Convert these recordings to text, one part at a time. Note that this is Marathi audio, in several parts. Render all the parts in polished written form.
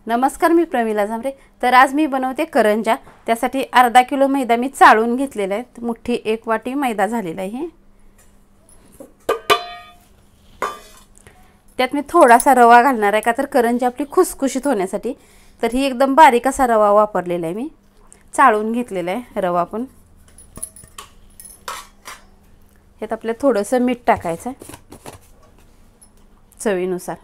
नमस्कार, मी प्रमिला झांबरे। तर आज मी बनवते करंजा। त्यासाठी अर्धा किलो मैदा मी चाळून घेतलेला आहे। मुठ्ठी 1 वाटी मैदा झालेला आहे। त्यात मी थोडासा रवा घालणार आहे का तर करंजी आपली खुसखुशीत होण्यासाठी। तर ही एकदम बारीक असा रवा वापरलेला आहे, मी चाळून घेतलेला आहे रवा। पण यात आपल्याला थोडंसं मीठ टाकायचं आहे चवीनुसार।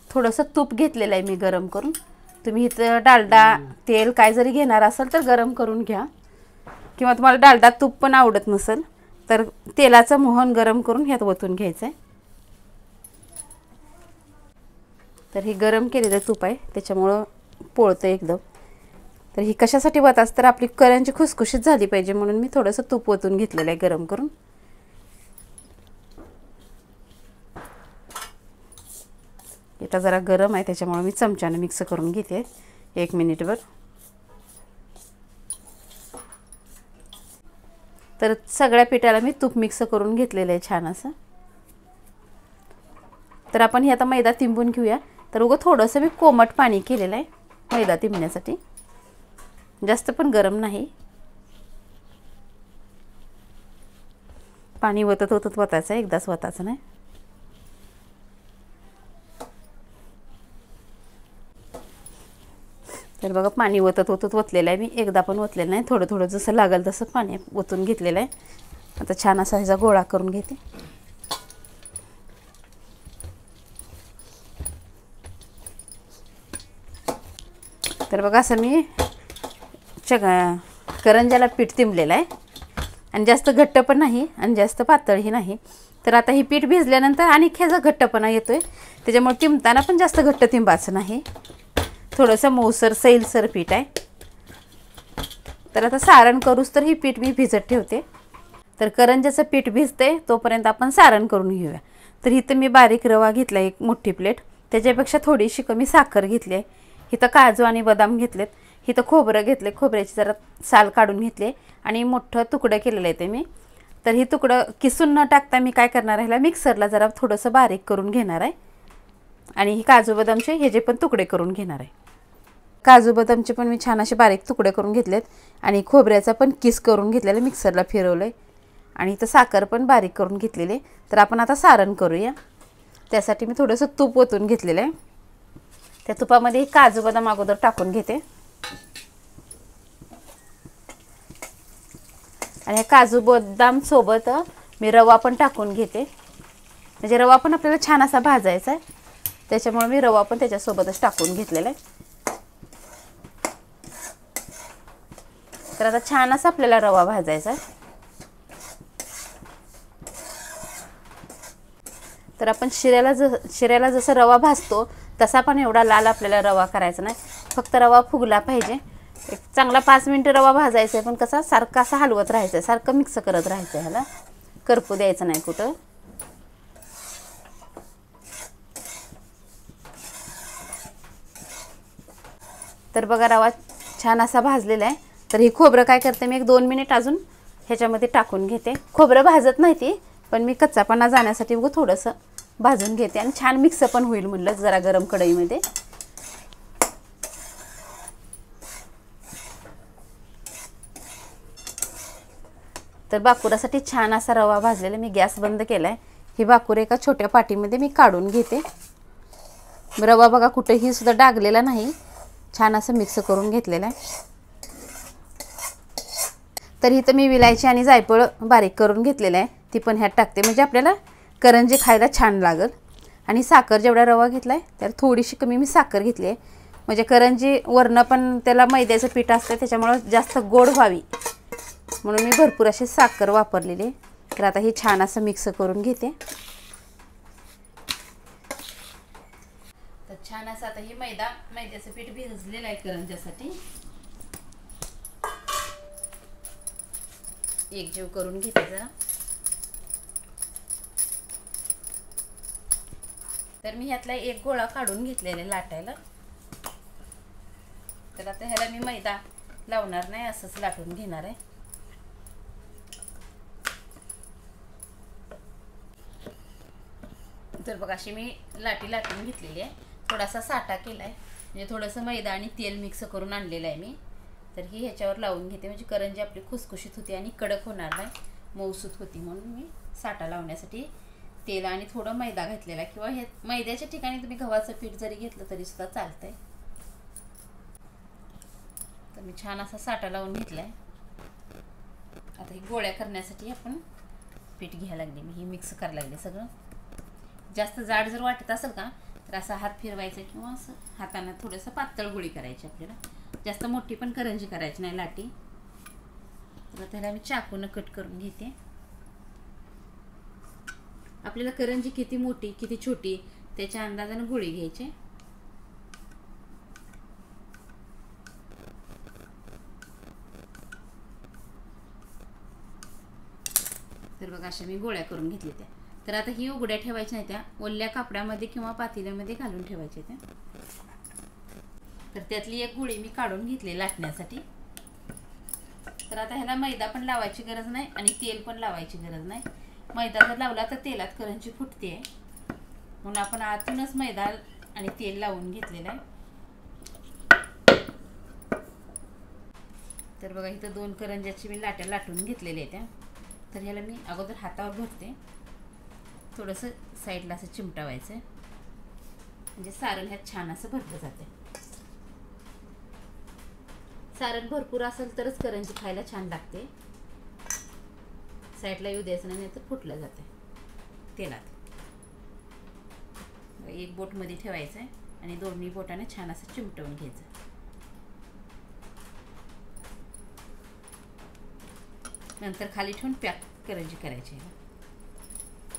थोडंसं तूप घेतलेलं आहे मी गरम करून। तुम्ही इथं डालडा तेल काय जरी घेणार असाल तर गरम करून घ्या, किंवा तुम्हाला डालडा तूप पण आवडत नसेल तर तेलाचं मोहन गरम करून ह्यात ओतून घ्यायचं आहे। तर ही गरम केलेलं तूप आहे, त्याच्यामुळं पोळतं एकदम। तर ही कशासाठी वताच तर आपली करंजी खुसखुशीत झाली पाहिजे, म्हणून मी थोडंसं तूप ओतून घेतलेलं आहे गरम करून। आता जरा गरम आहे त्याच्यामुळे मी चमच्याने मिक्स करून घेते 1 मिनिटभर। तर सगळ्या पिठाला मी तूप मिक्स करून घेतलेलं आहे छान असं। तर आपण हे आता मैदा तिंबून घेऊया। तर उगं थोडंसं मी कोमट पाणी केलेलं आहे मैदा तिंबण्यासाठी, जास्त पण गरम नाही। पाणी वतत वतत वतायचं, एकदाच वतायचं नाही। तर बघा पाणी वतत वतत वतलेलं आहे मी, एकदा पण वतलेलं नाही। थोडं थोडं जसं लागेल तसं पाणी ओतून घेतलेलं आहे। आता छान असा ह्याचा गोळा करून घेते। तर बघा असं मी करंजाला पीठ तिंबलेलं आहे, आणि जास्त घट्ट पण नाही आणि जास्त पातळही नाही। तर आता ही पीठ भिजल्यानंतर आणि ह्याचा घट्टपणा येतोय, त्याच्यामुळे तिंबताना पण जास्त घट्ट तिंबायचं नाही, थोडंसं मऊसर सैलसर पीठ आहे। तर आता सारण करूच तर ही पीठ मी भिजत ठेवते। तर करंजाचं पीठ भिजते तोपर्यंत आपण सारण करून घेऊया। तर इथं मी बारीक रवा घेतला 1 मोठी प्लेट, त्याच्यापेक्षा थोडीशी कमी साखर घेतली आहे। इथं काजू आणि बदाम घेतलेत, इथं खोबरं घेतले, खोबऱ्याची जरा साल काढून घेतले आणि मोठं तुकडं केलेलं आहे ते मी। तर ही तुकडं किसून न टाकता मी काय करणार आहे, मिक्सरला जरा थोडंसं बारीक करून घेणार आहे, आणि ही काजू बदामचे ह्याचे पण तुकडे करून घेणार आहे। काजू बदामचे पण मी छान असे बारीक तुकडे करून घेतलेत, आणि खोबऱ्याचा पण किस करून घेतलेला, मिक्सरला फिरवलंय, आणि इथं साखर पण बारीक करून घेतलेली। तर आपण आता सारण करूया। त्यासाठी मी थोडंसं तूप ओतून घेतलेलं आहे। त्या तुपामध्ये काजू बदाम अगोदर टाकून घेते, आणि काजू बदाम सोबत मी रवा पण टाकून घेते, म्हणजे रवा पण आपल्याला छान असा भाजायचा आहे, त्याच्यामुळे मी रवा पण त्याच्यासोबतच टाकून घेतलेला आहे। तर आता छान असा आपल्याला रवा भाजायचा आहे। तर आपण शिऱ्याला जसं रवा भाजतो तसा पण एवढा लाल आपल्याला रवा करायचा नाही, फक्त रवा फुगला पाहिजे। एक चांगला 5 मिनिटं रवा भाजायचा आहे, पण कसा सारखा असा हलवत राहायचं, सारखं मिक्स करत राहायचं, ह्याला करपू द्यायचं नाही कुठं। तर बघा रवा छान असा भाजलेला आहे। तर ही खोबरं काय करते मी 1-2 मिनिट अजून ह्याच्यामध्ये टाकून घेते। खोबरं भाजत नाही ती, पण मी कच्चापणा जाण्यासाठी उगं थोडंसं भाजून घेते, आणि छान मिक्स पण होईल म्हणलं जरा गरम कढईमध्ये। तर बाकुरासाठी छान असा रवा भाजलेला, मी गॅस बंद केला आहे। ही बाकुर एका छोट्या पाटीमध्ये मी काढून घेते। रवा बघा कुठेही सुद्धा डागलेला नाही, छान असं मिक्स करून घेतलेलं आहे। तर इथं मी विलायची आणि जायफळ बारीक करून घेतलेलं आहे, ती पण ह्यात टाकते, म्हणजे आपल्याला करंजी खायला छान लागेल। आणि साखर जेवढा रवा घेतला आहे त्यात थोडीशी कमी मी साखर घेतली आहे, म्हणजे करंजी वरनं पण त्याला मैद्याचं पीठ असतं, त्याच्यामुळे जास्त गोड व्हावी म्हणून मी भरपूर अशी साखर वापरलेली आहे। तर आता हे छान असं मिक्स करून घेते। तर छान असं आता हे मैद्याचं पीठ भिजलेलं आहे करंजासाठी, एकजीव करून घेते जरा। तर मी ह्यातला एक गोळा काढून घेतलेला लाटायला। तर आता ह्याला मी मैदा लावणार नाही, असंच लाटून घेणार आहे। तर बघा अशी मी लाटी लाटून घेतलेली आहे. थोडासा साठा केला आहे, म्हणजे थोडंसं मैदा आणि तेल मिक्स करून आणलेलं आहे मी. तर ही ह्याच्यावर लावून घेते, म्हणजे करंजी आपली खुसखुशीत होती आणि कडक होणार नाही, मऊसूत होती. म्हणून मी साठा लावण्यासाठी तेल आणि थोडं मैदा घातलेला आहे, किंवा हे मैद्याच्या ठिकाणी तुम्ही गव्हाचं पीठ जरी घेतलं तरी सुद्धा चालतंय. तर मी छान असा साठा लावून घेतला आहे. आता ही गोळ्या करण्यासाठी आपण पीठ घ्यायला लागले. मी ही मिक्स करायला लागले सगळं. जास्त जाड जर वाटत असेल का तर असा हात फिरवायचा, किंवा असं हाताने थोडंसं पातळ गोळी करायची आपल्याला. जास्त मोठी पण करंजी करायची नाही लाटी. तर त्याला मी चाकून कट करून घेते. आपल्याला करंजी किती मोठी किती छोटी त्याच्या अंदाजाने गोळी घ्यायची. तर बघा अशा मी गोळ्या करून घेतल्या त्या. तर आता ही उघड्या ठेवायच्या नाही, त्या ओल्या कापडामध्ये किंवा पातेल्यामध्ये घालून ठेवायच्या त्या. तर त्यातली एक गोळी मी काढून घेतली लाटण्यासाठी. तर आता ह्याला मैदा पण लावायची गरज नाही आणि तेल पण लावायची गरज नाही. मैदा जर लावला तर तेलात करंजी फुटते, म्हणून आपण आतूनच मैदा आणि तेल लावून घेतलेलं आहे. तर बघा इथं 2 करंज्याची मी लाट्या लाटून घेतलेल्या आहेत त्या. तर ह्याला मी अगोदर हातावर भरते, थोडंसं साईडला असं चिमटावायचं, म्हणजे सारण ह्यात छान असं भरलं जाते. सारण भरपूर असेल तरच करंजी खायला छान लागते. साईडला येऊ द्यायचं नाही, तर फुटलं जाते तेलात. एक बोट मध्ये ठेवायचं आहे आणि दोन्ही बोटाने छान असं चिमटवून घ्यायचं. नंतर खाली ठेवून पॅक करंजी करायची.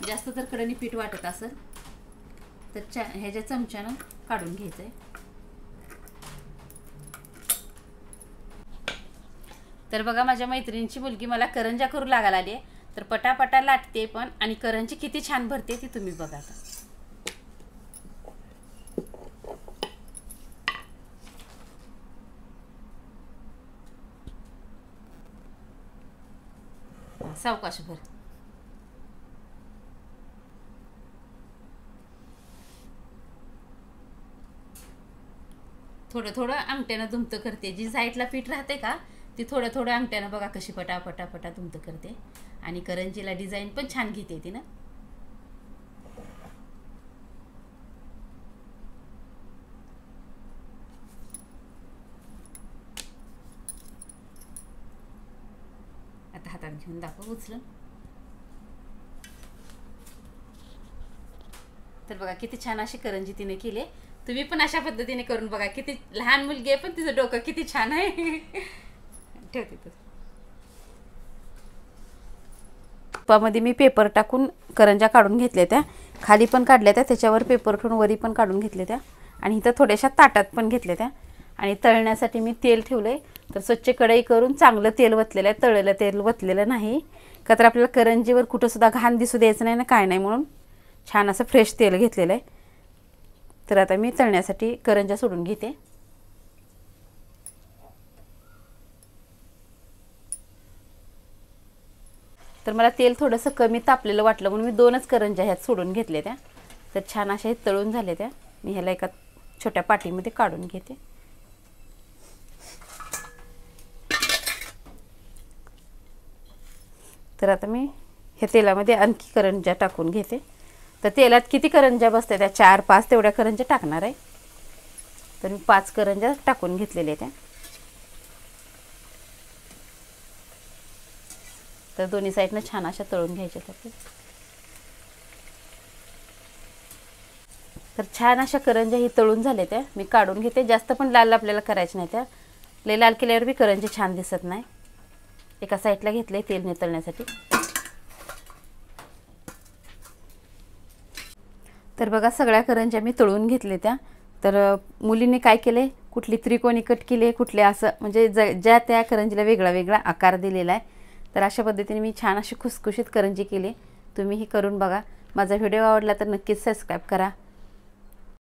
जास्त जर कडेने पीठ वाटत असेल तर ह्याच्या चमच्यानं काढून घ्यायचं आहे. तर बघा माझ्या मैत्रिणीची मुलगी मला करंजा करू लागायला आली आहे. तर पटापटा लाटते पण, आणि करंजी किती छान भरते ती तुम्ही बघा. आता सावकाश भर. थोडं थोडं अंगठ्यानं दुमतं करते. जी साईडला पीठ राहते का ती थोडं थोडं अंगठ्यानं बघा कशी पटापटा दुमतं करते. आणि करंजीला डिझाईन पण छान घेते ती ना. आता हातात घेऊन दाखव उचलून. तर बघा किती छान अशी करंजी तिने केली. तुम्ही पण अशा पद्धतीने करून बघा. किती लहान मुलगी आहे पण तिचं डोकं किती छान आहे. ठेवते तर तुपामध्ये मी पेपर टाकून करंजा काढून घेतल्या त्या. खाली पण काढल्या त्या, त्याच्यावर पेपर ठेवून वरी पण काढून घेतल्या त्या. आणि इथं थोड्याशा ताटात पण घेतल्या त्या. आणि तळण्यासाठी मी तेल ठेवलंय. तर स्वच्छ कढई करून चांगलं तेल वतलेलं आहे. तळलेलं तेल वतलेलं नाही, का तर आपल्याला करंजीवर कुठं सुद्धा घाण दिसू द्यायचं नाही ना, काय नाही, म्हणून छान असं फ्रेश तेल घेतलेलं आहे. तर आता मी तळण्यासाठी करंजा सोडून घेते. तर मला तेल थोडंसं कमी तापलेलं वाटलं म्हणून मी 2च करंजा ह्यात सोडून घेतल्या त्या. तर छान अशा तळून झाल्या त्या. मी ह्याला एका छोट्या पाटीमध्ये काढून घेते. तर आता मी ह्या तेलामध्ये आणखी करंजा टाकून घेते. तर तेलात किती करंजा बसते त्या 4-5 तेवढ्या करंजा टाकणार आहे. तर मी 5 करंजा टाकून घेतलेल्या त्या. तर दोन्ही साईडनं छान अशा तळून घ्यायच्या त्या. तर छान अशा करंजा ही तळून झाल्या त्या. मी काढून घेते. जास्त पण लाल आपल्याला करायचं नाही त्या. लय लाल केल्यावर बी करंजी छान दिसत नाही. एका साईडला घेतले तेल नितळण्यासाठी. तर बघा सगळ्या करंज्या मी तळून घेतले त्या. तर मुलीने काय केले, कुठली त्रिकोणी कट केले, कुठले असं, म्हणजे ज्या त्या करंजीला वेगळा वेगळा आकार दिलेला आहे. तर अशा पद्धतीने मी छान अशी खुसखुशीत करंजी केली. तुम्हीही करून बघा. माझा व्हिडिओ आवडला तर नक्कीच सबस्क्राईब करा.